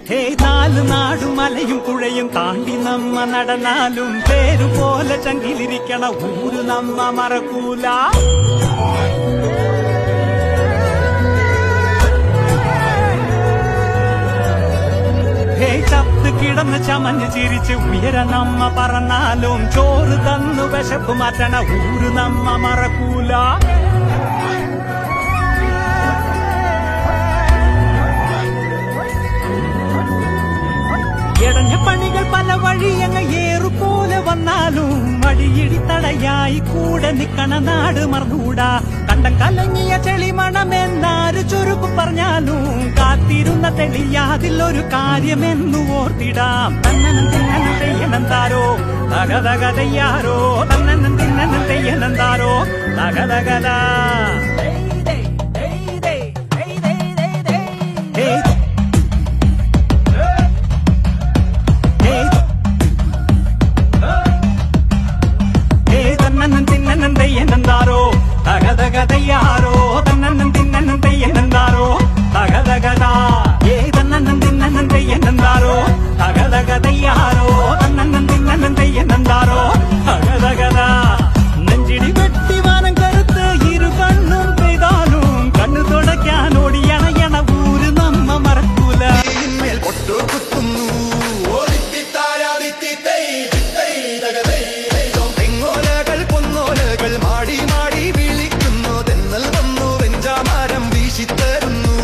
ഹേ നാല് നാടും മലയും പുഴയും താണ്ടി നമ്മ നടന്നാലും പേരുപോലെ ചങ്കിലിരിക്കണ ഊരു നമ്മ മറക്കൂല. ഹേ ചത്ത് കിടന്ന് ചമഞ്ഞ് ചിരിച്ച് ഉയര നമ്മ പറന്നാലും ചോറ് തന്നു വിശപ്പ് മാറ്റണ ഊരു നമ്മ മറക്കൂല. ഇടഞ്ഞ പണികൾ പല വഴിയങ്ങ ഏറുപോലെ വന്നാലും വഴിയിടി തടയായി കൂടെ നിക്കണ നാട് മറന്നൂടാ. കണ്ടം കലങ്ങിയ ചെളിമണമെന്നാര് ചുരുക്കു പറഞ്ഞാലും കാത്തിരുന്ന തെളിയാതിലൊരു കാര്യമെന്നു ഓർത്തിടാം. തന്നനം തിന്നനം തെയ്യനെന്താരോ തകതകതയ്യാരോ, തന്നനം തിന്നനം തെയ്യനെന്താരോ തകതകത. തെയ്യനെന്താരോ തകതകതയ്യാരോ, തന്നനം തിന്നനം തെയ്യനെന്താരോ തകതകത. തന്നനം തിന്നനം തെയ്യനെന്താരോ തകതകതയ്യാരോ, തന്നനം തിന്നനം തെയ്യനെന്താരോ തകതകത. നെഞ്ചിടി വെട്ടി വാനം കറുത്ത് ഇരു കണ്ണും പെയ്താലും കണ്ണു തുടയ്ക്കാൻ ഓടിയണയണ ഊര് നമ്മ മറക്കൂല. മാടി മാടി വിളിക്കുന്നു തെന്നൽ വന്നു വെഞ്ചാമാരം വീശിത്തരുന്നു.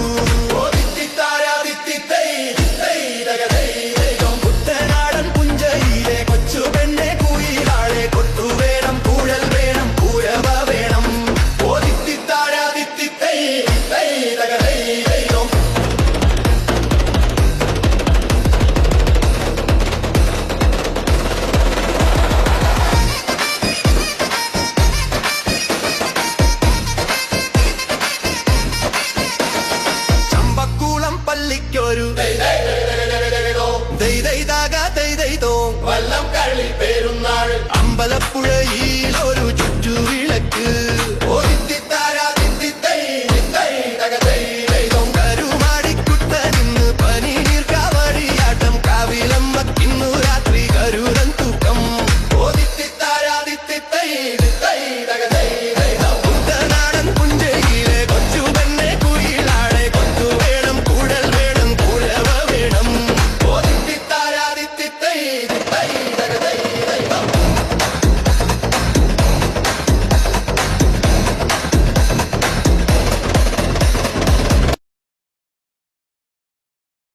കുട്ടനാടൻ പുഞ്ചയിലെ കൊച്ചു പെണ്ണെ കുയിലാളെ കൊട്ടു വേണം, കൂഴൽ വേണം, കൂരവ വേണം. പള്ളിക്കൊരു വള്ളം കളി പേരുന്നാൾ അമ്പലപ്പുഴയിൽ